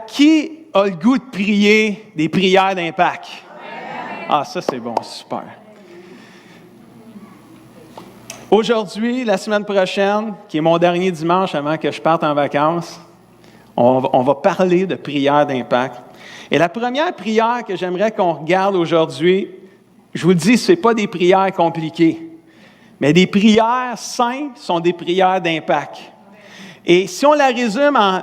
Qui a le goût de prier des prières d'impact? Ah, ça c'est bon, super. Aujourd'hui, la semaine prochaine, qui est mon dernier dimanche avant que je parte en vacances, on va parler de prières d'impact. Et la première prière que j'aimerais qu'on regarde aujourd'hui, je vous le dis, ce n'est pas des prières compliquées, mais des prières simples sont des prières d'impact. Et si on la résume en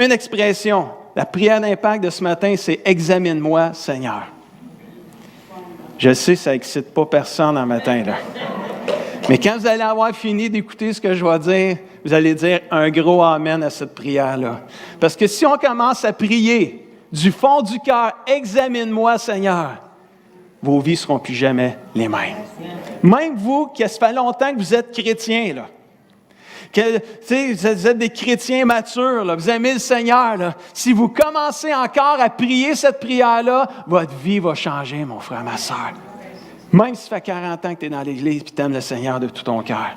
une expression, la prière d'impact de ce matin, c'est « Examine-moi, Seigneur ». Je sais, ça n'excite pas personne en matin, là. Mais quand vous allez avoir fini d'écouter ce que je vais dire, vous allez dire un gros amen à cette prière-là. Parce que si on commence à prier du fond du cœur, « Examine-moi, Seigneur », vos vies ne seront plus jamais les mêmes. Même vous, qui ça fait longtemps que vous êtes chrétiens, là. Vous êtes des chrétiens matures, là, vous aimez le Seigneur. Là. Si vous commencez encore à prier cette prière-là, votre vie va changer, mon frère, ma soeur. Même si ça fait 40 ans que tu es dans l'Église et que tu aimes le Seigneur de tout ton cœur.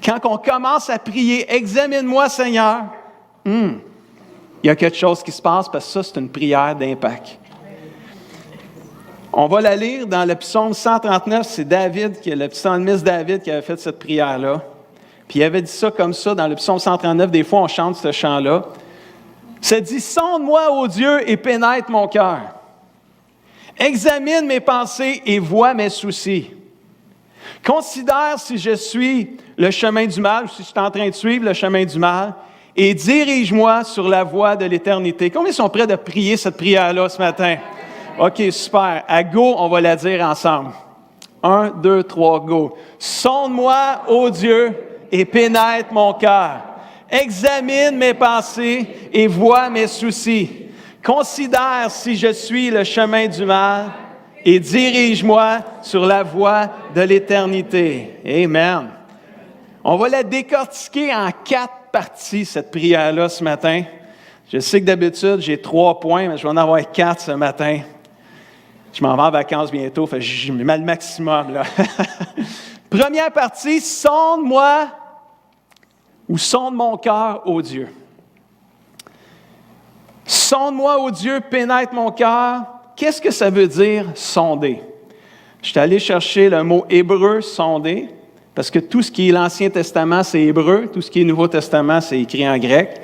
Quand on commence à prier, « Examine-moi, Seigneur », il y a quelque chose qui se passe parce que ça, c'est une prière d'impact. On va la lire dans le psaume 139. C'est David, le psalmiste David, qui avait fait cette prière-là. Puis il avait dit ça comme ça dans le psaume 139. Des fois, on chante ce chant-là. Ça dit « Sonde-moi, ô Dieu, et pénètre mon cœur. Examine mes pensées et vois mes soucis. Considère si je suis le chemin du mal, si je suis en train de suivre le chemin du mal, et dirige-moi sur la voie de l'éternité. » Combien sont prêts de prier cette prière-là ce matin? OK, super. À go, on va la dire ensemble. 1, 2, 3, go. Sonde-moi, ô Dieu, et pénètre mon cœur. Examine mes pensées et vois mes soucis. Considère si je suis le chemin du mal et dirige-moi sur la voie de l'éternité. Amen. On va la décortiquer en 4 parties, cette prière-là, ce matin. Je sais que d'habitude, j'ai 3 points, mais je vais en avoir 4 ce matin. Je m'en vais en vacances bientôt, fait que je mets le maximum, là. Première partie, sonde-moi ou sonde mon cœur, ô Dieu. Sonde-moi, ô Dieu, pénètre mon cœur. Qu'est-ce que ça veut dire, sonder? Je suis allé chercher le mot hébreu, sonder, parce que tout ce qui est l'Ancien Testament, c'est hébreu. Tout ce qui est Nouveau Testament, c'est écrit en grec.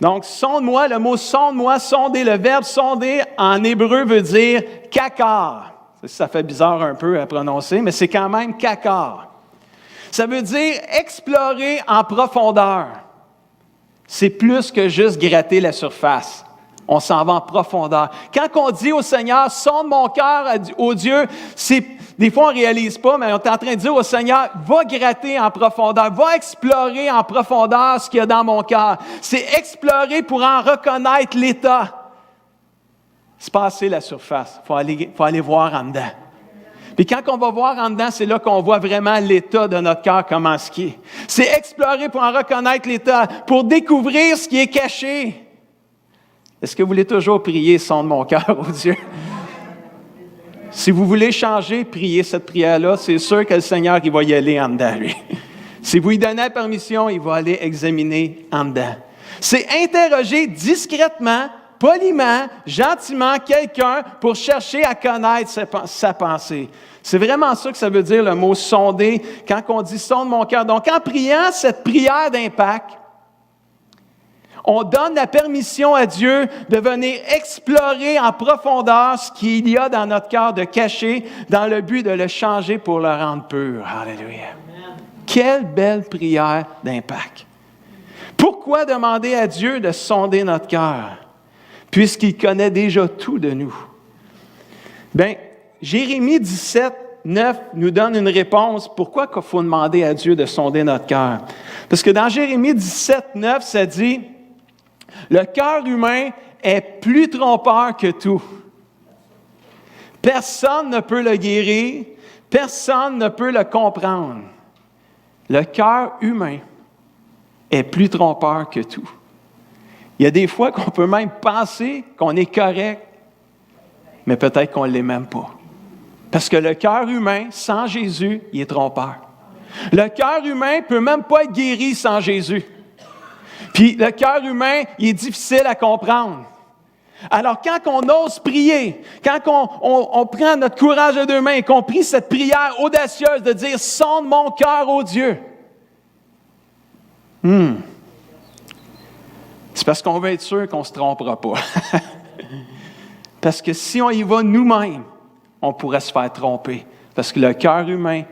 Donc, sonde-moi, le mot sonde-moi, sonder, le verbe sonder en hébreu veut dire kakar. Ça fait bizarre un peu à prononcer, mais c'est quand même kakar. Ça veut dire explorer en profondeur. C'est plus que juste gratter la surface. On s'en va en profondeur. Quand on dit au Seigneur, sonde mon cœur, au Dieu, des fois on ne réalise pas, mais on est en train de dire au Seigneur, va gratter en profondeur, va explorer en profondeur ce qu'il y a dans mon cœur. C'est explorer pour en reconnaître l'état. C'est pas assez la surface. Il faut aller voir en dedans. Puis quand on va voir en dedans, c'est là qu'on voit vraiment l'état de notre cœur, comment ce qui est. C'est explorer pour en reconnaître l'état, pour découvrir ce qui est caché. Est-ce que vous voulez toujours prier, sonde mon cœur, ô Dieu? Si vous voulez changer, priez cette prière-là, c'est sûr que le Seigneur, il va y aller en dedans, lui. Si vous lui donnez la permission, il va aller examiner en dedans. C'est interroger discrètement, poliment, gentiment quelqu'un pour chercher à connaître sa pensée. C'est vraiment ça que ça veut dire le mot sonder quand on dit sonde mon cœur. Donc en priant cette prière d'impact, on donne la permission à Dieu de venir explorer en profondeur ce qu'il y a dans notre cœur de caché dans le but de le changer pour le rendre pur. Alléluia. Quelle belle prière d'impact. Pourquoi demander à Dieu de sonder notre cœur? Puisqu'il connaît déjà tout de nous. Bien, Jérémie 17, 9 nous donne une réponse. Pourquoi il faut demander à Dieu de sonder notre cœur? Parce que dans Jérémie 17, 9, ça dit « Le cœur humain est plus trompeur que tout. Personne ne peut le guérir, personne ne peut le comprendre. Le cœur humain est plus trompeur que tout. » Il y a des fois qu'on peut même penser qu'on est correct, mais peut-être qu'on ne l'est même pas. Parce que le cœur humain, sans Jésus, il est trompeur. Le cœur humain ne peut même pas être guéri sans Jésus. Puis le cœur humain, il est difficile à comprendre. Alors, quand on ose prier, quand on prend notre courage à deux mains et qu'on prie cette prière audacieuse de dire « Sonde mon cœur, ô Dieu », c'est parce qu'on veut être sûr qu'on ne se trompera pas. Parce que si on y va nous-mêmes, on pourrait se faire tromper. Parce que le cœur humain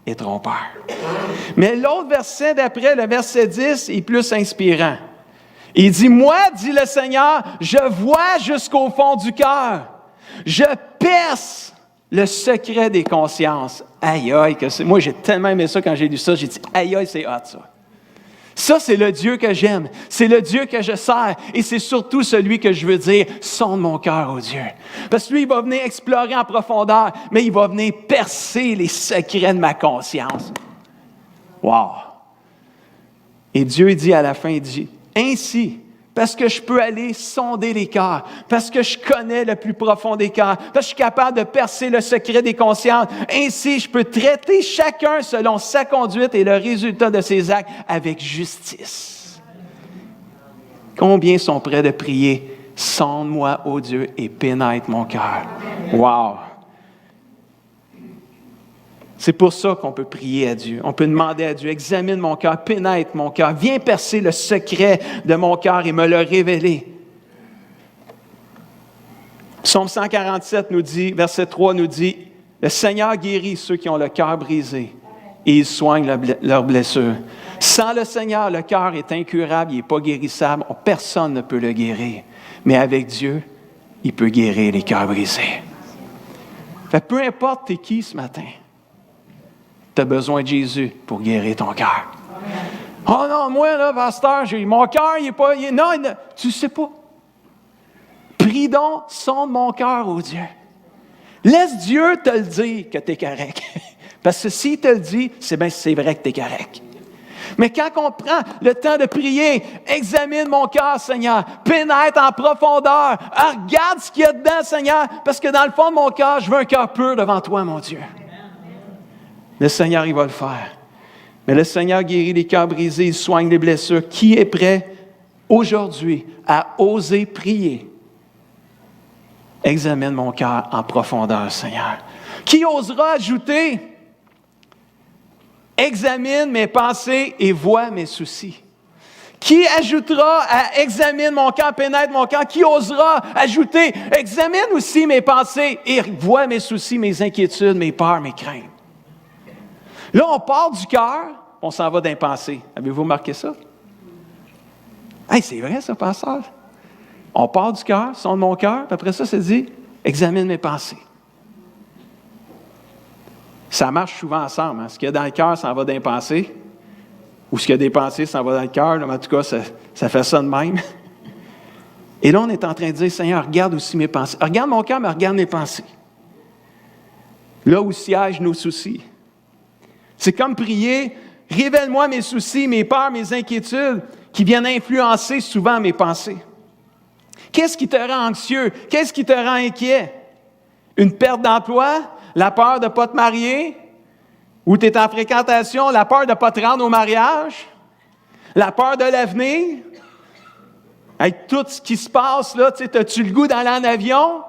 est trompeur. Mais l'autre verset d'après, le verset 10, est plus inspirant. Il dit, « Moi, dit le Seigneur, je vois jusqu'au fond du cœur. Je perce le secret des consciences. » Aïe, aïe, moi j'ai tellement aimé ça quand j'ai lu ça. J'ai dit, aïe, aïe, c'est hot ça. Ça, c'est le Dieu que j'aime. C'est le Dieu que je sers. Et c'est surtout celui que je veux dire, sonde mon cœur, ô Dieu. Parce que lui, il va venir explorer en profondeur, mais il va venir percer les secrets de ma conscience. Wow! Et Dieu, il dit à la fin, il dit, ainsi, parce que je peux aller sonder les cœurs, parce que je connais le plus profond des cœurs, parce que je suis capable de percer le secret des consciences, ainsi je peux traiter chacun selon sa conduite et le résultat de ses actes avec justice. Combien sont prêts de prier, sonde-moi, ô Dieu, et pénètre mon cœur. Wow! C'est pour ça qu'on peut prier à Dieu. On peut demander à Dieu, examine mon cœur, pénètre mon cœur, viens percer le secret de mon cœur et me le révéler. Psaume 147 nous dit, verset 3 nous dit, le Seigneur guérit ceux qui ont le cœur brisé et il soigne leurs blessures. Sans le Seigneur, le cœur est incurable, il n'est pas guérissable, personne ne peut le guérir. Mais avec Dieu, il peut guérir les cœurs brisés. Fait, peu importe t'es qui ce matin, tu as besoin de Jésus pour guérir ton cœur. Oh non, moi, là, pasteur, mon cœur, il n'est pas... non, tu ne sais pas. Prie donc, sonde mon cœur, ô Dieu. Laisse Dieu te le dire que tu es correct. Parce que s'il te le dit, c'est vrai que tu es correct. Mais quand on prend le temps de prier, examine mon cœur, Seigneur, pénètre en profondeur, regarde ce qu'il y a dedans, Seigneur, parce que dans le fond de mon cœur, je veux un cœur pur devant toi, mon Dieu. Le Seigneur, il va le faire. Mais le Seigneur guérit les cœurs brisés, il soigne les blessures. Qui est prêt aujourd'hui à oser prier? Examine mon cœur en profondeur, Seigneur. Qui osera ajouter? Examine mes pensées et vois mes soucis. Qui ajoutera à examine mon cœur, pénètre mon cœur? Qui osera ajouter? Examine aussi mes pensées et vois mes soucis, mes inquiétudes, mes peurs, mes craintes. Là, on part du cœur, on s'en va d'un pensée. Avez-vous remarqué ça? Hey, c'est vrai ça, pasteur. On part du cœur, sonde mon cœur, puis après ça, c'est dit, examine mes pensées. Ça marche souvent ensemble. Hein? Ce qu'il y a dans le cœur, ça en va d'un pensée. Ou ce qu'il y a des pensées, ça en va dans le cœur. En tout cas, ça fait ça de même. Et là, on est en train de dire, Seigneur, regarde aussi mes pensées. Regarde mon cœur, mais regarde mes pensées. Là où siègent nos soucis. C'est comme prier, révèle-moi mes soucis, mes peurs, mes inquiétudes qui viennent influencer souvent mes pensées. Qu'est-ce qui te rend anxieux? Qu'est-ce qui te rend inquiet? Une perte d'emploi? La peur de ne pas te marier? Ou tu es en fréquentation? La peur de ne pas te rendre au mariage? La peur de l'avenir? Avec tout ce qui se passe, là, as-tu le goût d'aller en avion?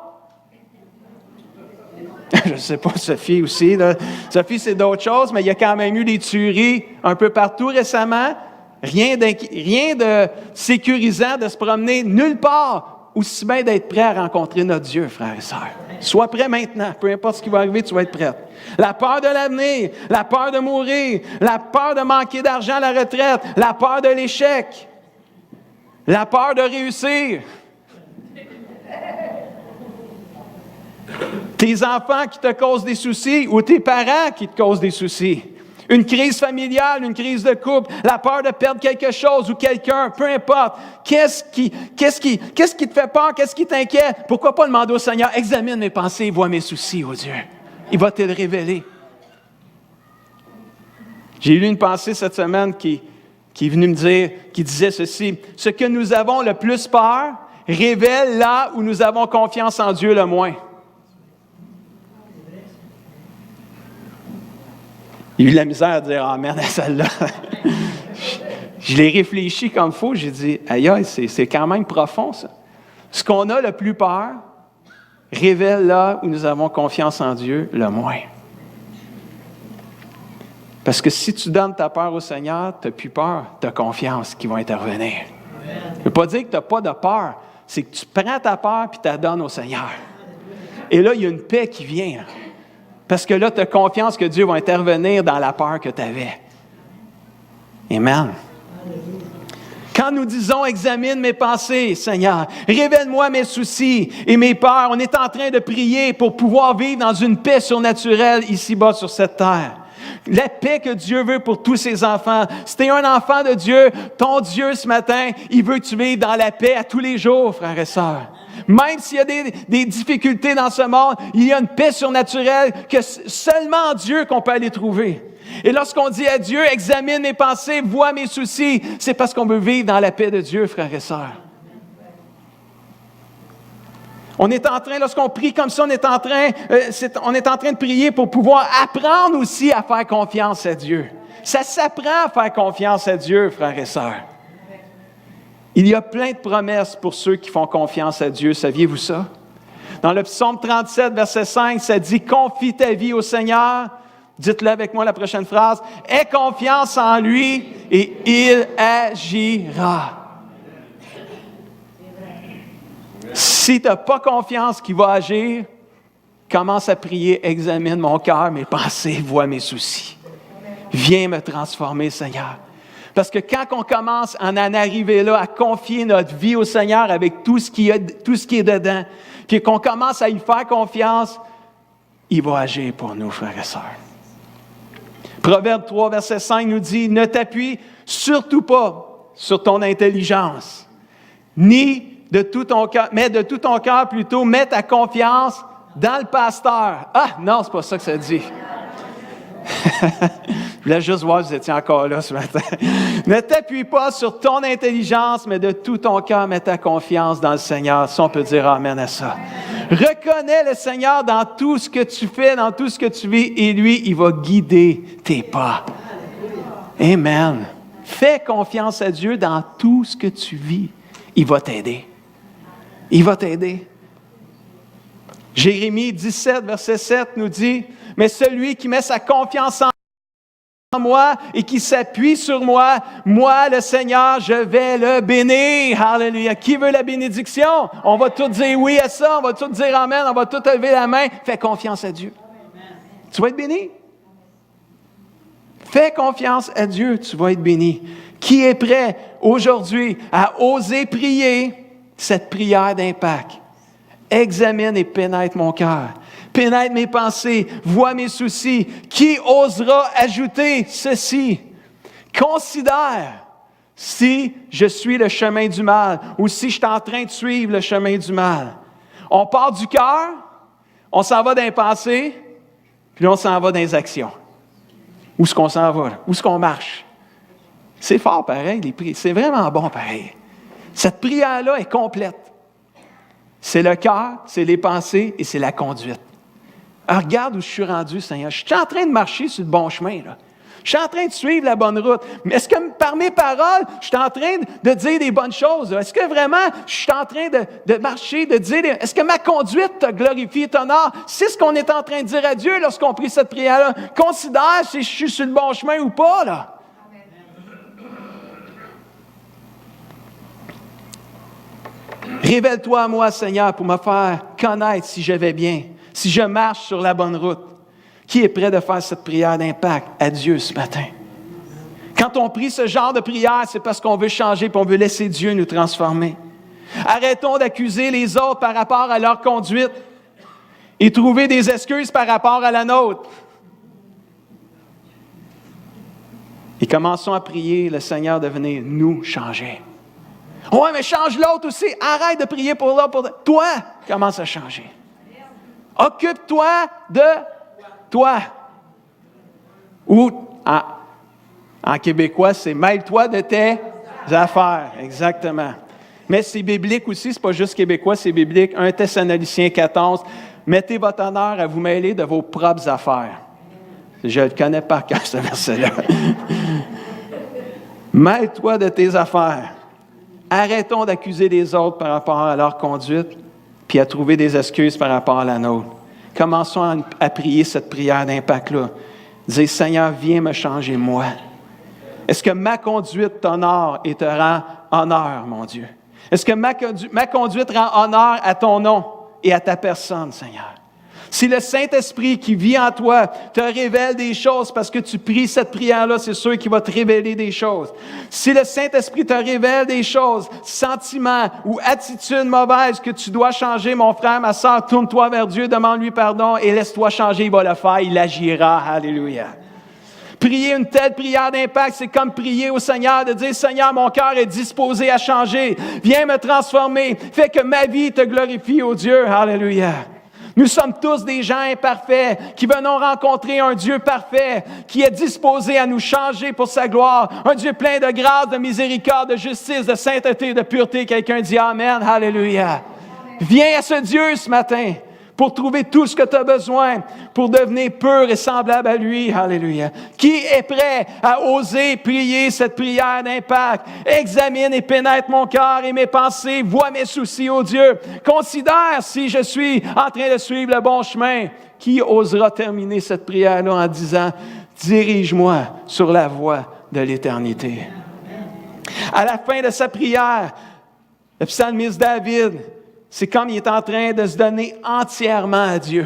Je ne sais pas, Sophie aussi. Là. Sophie, c'est d'autres choses, mais il y a quand même eu des tueries un peu partout récemment. Rien de sécurisant de se promener nulle part, aussi bien d'être prêt à rencontrer notre Dieu, frères et sœurs. Sois prêt maintenant. Peu importe ce qui va arriver, tu vas être prêt. La peur de l'avenir, la peur de mourir, la peur de manquer d'argent à la retraite, la peur de l'échec, la peur de réussir. Tes enfants qui te causent des soucis ou tes parents qui te causent des soucis. Une crise familiale, une crise de couple, la peur de perdre quelque chose ou quelqu'un, peu importe. Qu'est-ce qui te fait peur? Qu'est-ce qui t'inquiète? Pourquoi pas demander au Seigneur, examine mes pensées et vois mes soucis, oh Dieu. Il va te le révéler. J'ai lu une pensée cette semaine qui est venue me dire, qui disait ceci, « Ce que nous avons le plus peur révèle là où nous avons confiance en Dieu le moins. » J'ai eu de la misère à dire « Amen » à celle-là. Je l'ai réfléchi comme il faut, j'ai dit « Aïe, aïe, c'est quand même profond ça. » Ce qu'on a le plus peur révèle là où nous avons confiance en Dieu le moins. Parce que si tu donnes ta peur au Seigneur, tu n'as plus peur, tu as confiance qu'il va intervenir. Ça ne veut pas dire que tu n'as pas de peur, c'est que tu prends ta peur et tu la donnes au Seigneur. Et là, il y a une paix qui vient. Là. Parce que là, tu as confiance que Dieu va intervenir dans la peur que tu avais. Amen. Quand nous disons « Examine mes pensées, Seigneur, révèle-moi mes soucis et mes peurs », on est en train de prier pour pouvoir vivre dans une paix surnaturelle ici-bas sur cette terre. La paix que Dieu veut pour tous ses enfants. Si tu es un enfant de Dieu, ton Dieu ce matin, il veut que tu vives dans la paix à tous les jours, frères et sœurs. Même s'il y a des difficultés dans ce monde, il y a une paix surnaturelle que seulement en Dieu qu'on peut aller trouver. Et lorsqu'on dit à Dieu, examine mes pensées, vois mes soucis, c'est parce qu'on veut vivre dans la paix de Dieu, frères et sœurs. On est en train, lorsqu'on prie comme ça, on est en train de prier pour pouvoir apprendre aussi à faire confiance à Dieu. Ça s'apprend à faire confiance à Dieu, frères et sœurs. Il y a plein de promesses pour ceux qui font confiance à Dieu. Saviez-vous ça? Dans le psaume 37, verset 5, ça dit « Confie ta vie au Seigneur ». Dites-le avec moi la prochaine phrase. « Aie confiance en lui et il agira ». Si tu n'as pas confiance qu'il va agir, commence à prier, examine mon cœur, mes pensées, vois mes soucis. Viens me transformer, Seigneur. Parce que quand on commence à en arriver là, à confier notre vie au Seigneur avec tout ce qui est dedans, puis qu'on commence à y faire confiance, il va agir pour nous, frères et sœurs. Proverbe 3, verset 5 nous dit, « Ne t'appuie surtout pas sur ton intelligence, ni de tout ton cœur, mais de tout ton cœur plutôt, mets ta confiance dans le pasteur. » Ah, non, c'est pas ça que ça dit. Je voulais juste voir si vous étiez encore là ce matin. Ne t'appuie pas sur ton intelligence, mais de tout ton cœur, mets ta confiance dans le Seigneur. Si on peut dire amen à ça. Reconnais le Seigneur dans tout ce que tu fais, dans tout ce que tu vis, et lui, il va guider tes pas. Amen. Fais confiance à Dieu dans tout ce que tu vis. Il va t'aider. Il va t'aider. Jérémie 17, verset 7 nous dit, « Mais celui qui met sa confiance en moi et qui s'appuie sur moi, moi, le Seigneur, je vais le bénir. » Alléluia. Qui veut la bénédiction? On va tous dire oui à ça, on va tous dire amen, on va tous lever la main. Fais confiance à Dieu. Amen. Tu vas être béni. Fais confiance à Dieu, tu vas être béni. Qui est prêt aujourd'hui à oser prier cette prière d'impact? Examine et pénètre mon cœur. Pénètre mes pensées, vois mes soucis. Qui osera ajouter ceci? Considère si je suis le chemin du mal ou si je suis en train de suivre le chemin du mal. On part du cœur, on s'en va dans les pensées, puis là, on s'en va dans les actions. Où est-ce qu'on s'en va? Où est-ce qu'on marche? C'est fort pareil, les prières. C'est vraiment bon pareil. Cette prière-là est complète. C'est le cœur, c'est les pensées et c'est la conduite. Alors, regarde où je suis rendu, Seigneur. Je suis en train de marcher sur le bon chemin, là. Je suis en train de suivre la bonne route. Mais est-ce que par mes paroles, je suis en train de dire des bonnes choses? Là? Est-ce que vraiment, je suis en train de marcher, de dire... Est-ce que ma conduite te glorifie, t'honore? C'est ce qu'on est en train de dire à Dieu lorsqu'on prie cette prière-là. Considère si je suis sur le bon chemin ou pas, là. Révèle-toi à moi, Seigneur, pour me faire connaître si je vais bien, si je marche sur la bonne route. Qui est prêt de faire cette prière d'impact à Dieu ce matin? Quand on prie ce genre de prière, c'est parce qu'on veut changer et on veut laisser Dieu nous transformer. Arrêtons d'accuser les autres par rapport à leur conduite et trouver des excuses par rapport à la nôtre. Et commençons à prier le Seigneur de venir nous changer. Ouais, mais change l'autre aussi. Arrête de prier pour l'autre. Toi, commence à changer. Occupe-toi de toi. Ou, en québécois, c'est mêle-toi de tes affaires. Exactement. Mais c'est biblique aussi, c'est pas juste québécois, c'est biblique. 1 Thessaloniciens 14. Mettez votre honneur à vous mêler de vos propres affaires. Je le connais par cœur, ce verset-là. Mêle-toi de tes affaires. Arrêtons d'accuser les autres par rapport à leur conduite, puis à trouver des excuses par rapport à la nôtre. Commençons à prier cette prière d'impact-là. Dis, Seigneur, viens me changer, moi. Est-ce que ma conduite t'honore et te rend honneur, mon Dieu? Est-ce que ma conduite rend honneur à ton nom et à ta personne, Seigneur? Si le Saint-Esprit qui vit en toi te révèle des choses parce que tu pries cette prière-là, c'est sûr qu'il va te révéler des choses. Si le Saint-Esprit te révèle des choses, sentiments ou attitudes mauvaises que tu dois changer, mon frère, ma sœur, tourne-toi vers Dieu, demande-lui pardon et laisse-toi changer, il va le faire, il agira. Alléluia. Prier une telle prière d'impact, c'est comme prier au Seigneur, de dire, Seigneur, mon cœur est disposé à changer. Viens me transformer. Fais que ma vie te glorifie, ô Dieu. Alléluia. Nous sommes tous des gens imparfaits qui venons rencontrer un Dieu parfait qui est disposé à nous changer pour sa gloire. Un Dieu plein de grâce, de miséricorde, de justice, de sainteté, de pureté. Quelqu'un dit Amen. Alléluia. Viens à ce Dieu ce matin pour trouver tout ce que tu as besoin pour devenir pur et semblable à lui. Alléluia. Qui est prêt à oser prier cette prière d'impact? Examine et pénètre mon cœur et mes pensées. Vois mes soucis, ô Dieu. Considère si je suis en train de suivre le bon chemin. Qui osera terminer cette prière-là en disant, dirige-moi sur la voie de l'éternité. À la fin de sa prière, le psalmiste David, c'est comme il est en train de se donner entièrement à Dieu.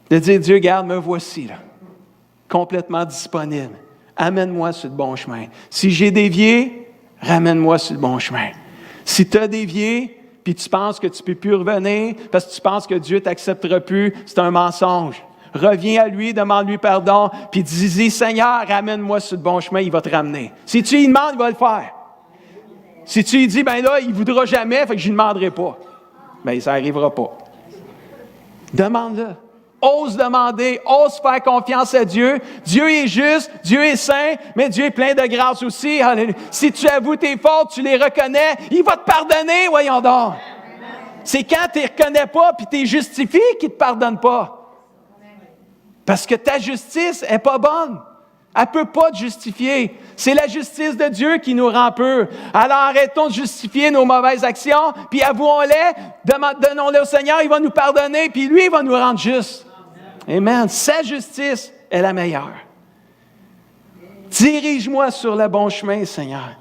De dire, Dieu, garde, me voici, là, complètement disponible. Amène-moi sur le bon chemin. Si j'ai dévié, ramène-moi sur le bon chemin. Si tu as dévié, puis tu penses que tu ne peux plus revenir, parce que tu penses que Dieu ne t'acceptera plus, c'est un mensonge. Reviens à lui, demande-lui pardon, puis dis-y, Seigneur, ramène-moi sur le bon chemin, il va te ramener. Si tu lui demandes, il va le faire. Si tu lui dis, ben là, il ne voudra jamais, fait que je ne lui demanderai pas. Ben, ça n'arrivera pas. Demande-le. Ose demander, ose faire confiance à Dieu. Dieu est juste, Dieu est saint, mais Dieu est plein de grâce aussi. Alléluia. Si tu avoues tes fautes, tu les reconnais, il va te pardonner, voyons donc. C'est quand tu ne les reconnais pas puis tu es justifié qu'il ne te pardonne pas. Parce que ta justice n'est pas bonne. Elle ne peut pas te justifier. C'est la justice de Dieu qui nous rend purs. Alors arrêtons de justifier nos mauvaises actions, puis avouons-les, donnons-les au Seigneur, il va nous pardonner, puis lui, il va nous rendre justes. Amen. Sa justice est la meilleure. Dirige-moi sur le bon chemin, Seigneur.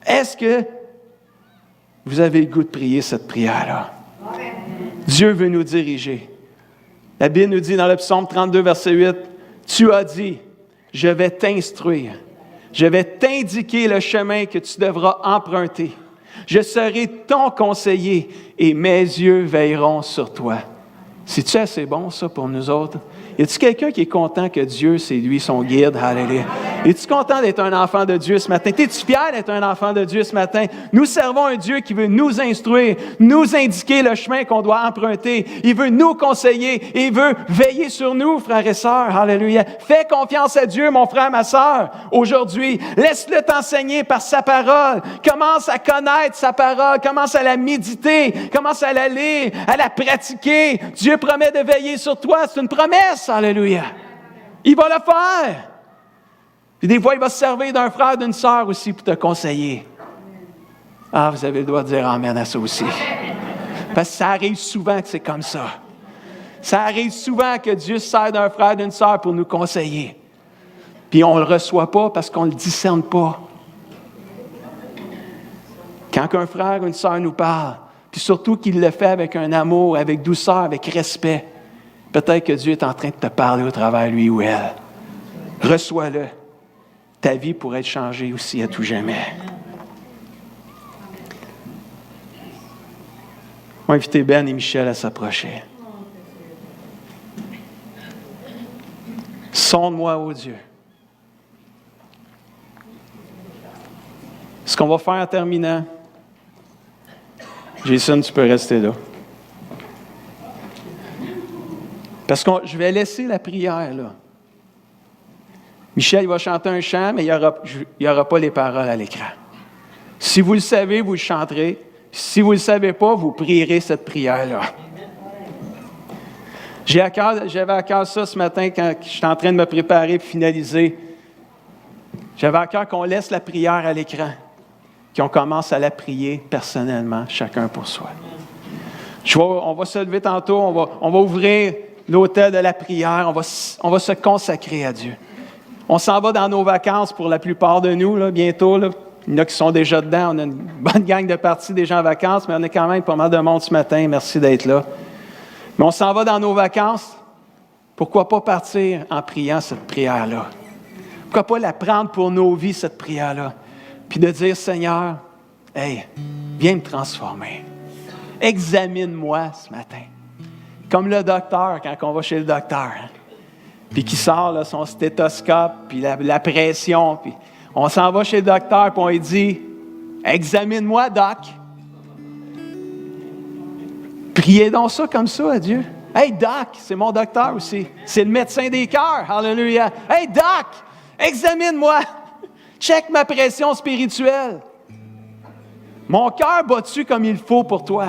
Est-ce que vous avez le goût de prier cette prière-là? Dieu veut nous diriger. La Bible nous dit dans le psaume 32, verset 8, « Tu as dit, je vais t'instruire. Je vais t'indiquer le chemin que tu devras emprunter. Je serai ton conseiller et mes yeux veilleront sur toi. » C'est-tu assez bon, ça, pour nous autres? Y a-t-il quelqu'un qui est content que Dieu, c'est lui, son guide? Alléluia. Es-tu content d'être un enfant de Dieu ce matin? Es-tu fier d'être un enfant de Dieu ce matin? Nous servons un Dieu qui veut nous instruire, nous indiquer le chemin qu'on doit emprunter. Il veut nous conseiller. Il veut veiller sur nous, frères et sœurs. Alléluia. Fais confiance à Dieu, mon frère, ma sœur, aujourd'hui. Laisse-le t'enseigner par sa parole. Commence à connaître sa parole. Commence à la méditer. Commence à la lire, à la pratiquer. Dieu promet de veiller sur toi. C'est une promesse. Alléluia. Il va le faire. Puis des fois, il va se servir d'un frère, d'une sœur aussi pour te conseiller. Ah, vous avez le droit de dire amen à ça aussi. Parce que ça arrive souvent que c'est comme ça. Ça arrive souvent que Dieu se sert d'un frère, d'une sœur pour nous conseiller. Puis on ne le reçoit pas parce qu'on ne le discerne pas. Quand un frère ou une sœur nous parle, puis surtout qu'il le fait avec un amour, avec douceur, avec respect, peut-être que Dieu est en train de te parler au travers lui ou elle. Reçois-le. Ta vie pourrait être changée aussi à tout jamais. On va inviter Ben et Michel à s'approcher. Sonde-moi, ô Dieu. Ce qu'on va faire en terminant, Jason, tu peux rester là. Parce que je vais laisser la prière, là. Michel, il va chanter un chant, mais il n'y aura pas les paroles à l'écran. Si vous le savez, vous le chanterez. Si vous ne le savez pas, vous prierez cette prière-là. J'avais à cœur ça ce matin quand j'étais en train de me préparer pour finaliser. J'avais à cœur qu'on laisse la prière à l'écran. qu'on commence à la prier personnellement, chacun pour soi. On va se lever tantôt, on va ouvrir l'autel de la prière, on va se consacrer à Dieu. On s'en va dans nos vacances pour la plupart de nous, là, bientôt. Là. Il y en a qui sont déjà dedans. On a une bonne gang de parties déjà en vacances, mais on est quand même pas mal de monde ce matin. Merci d'être là. Mais on s'en va dans nos vacances. Pourquoi pas partir en priant cette prière-là? Pourquoi pas la prendre pour nos vies, cette prière-là? Puis de dire, Seigneur, hey, viens me transformer. Examine-moi ce matin. Comme le docteur, quand on va chez le docteur. Hein? Puis qui sort là, son stéthoscope, puis la pression. Puis on s'en va chez le docteur, puis on lui dit, examine-moi, doc. Priez donc ça comme ça à Dieu. Hey, doc, c'est mon docteur aussi. C'est le médecin des cœurs. Alléluia. Hey, doc, examine-moi. Check ma pression spirituelle. Mon cœur bat-tu comme il faut pour toi?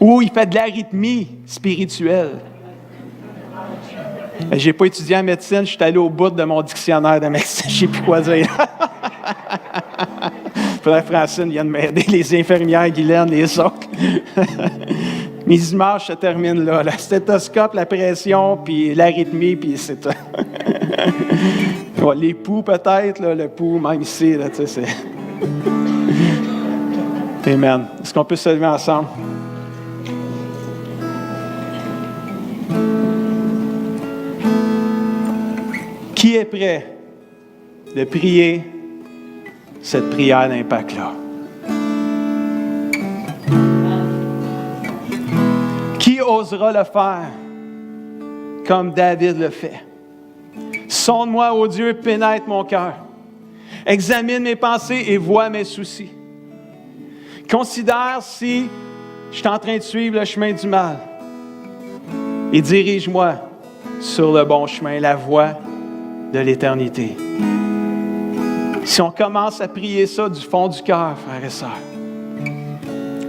Ou il fait de l'arythmie spirituelle? Je n'ai pas étudié en médecine, je suis allé au bout de mon dictionnaire de médecine, je ne sais plus quoi dire. Il faudrait que Francine vienne m'aider, les infirmières, Guylaine, les autres. Mes images se terminent là. Le stéthoscope, la pression, puis l'arythmie, puis c'est tout. Ouais, les poux peut-être, là, le pouls, même ici, là, tu sais, c'est... Amen. Est-ce qu'on peut se lever ensemble? Qui est prêt de prier cette prière d'impact-là? Qui osera le faire comme David le fait? Sonde-moi, ô Dieu, pénètre mon cœur. Examine mes pensées et vois mes soucis. Considère si je suis en train de suivre le chemin du mal. Et dirige-moi sur le bon chemin, la voie de l'éternité. Si on commence à prier ça du fond du cœur, frères et sœurs,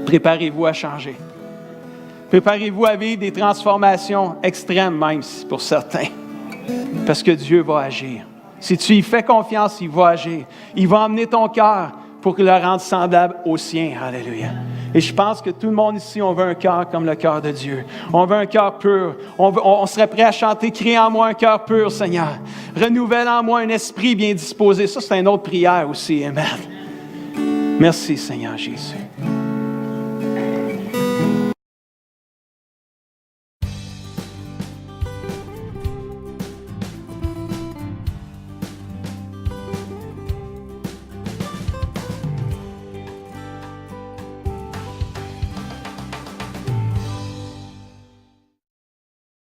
préparez-vous à changer. Préparez-vous à vivre des transformations extrêmes, même pour certains. Parce que Dieu va agir. Si tu y fais confiance, il va agir. Il va emmener ton cœur pour le rendre semblable au sien. Alléluia. Et je pense que tout le monde ici, on veut un cœur comme le cœur de Dieu. On veut un cœur pur. On serait prêt à chanter, crée en moi un cœur pur, Seigneur. Renouvelle en moi un esprit bien disposé. Ça, c'est une autre prière aussi. Amen. Merci, Seigneur Jésus.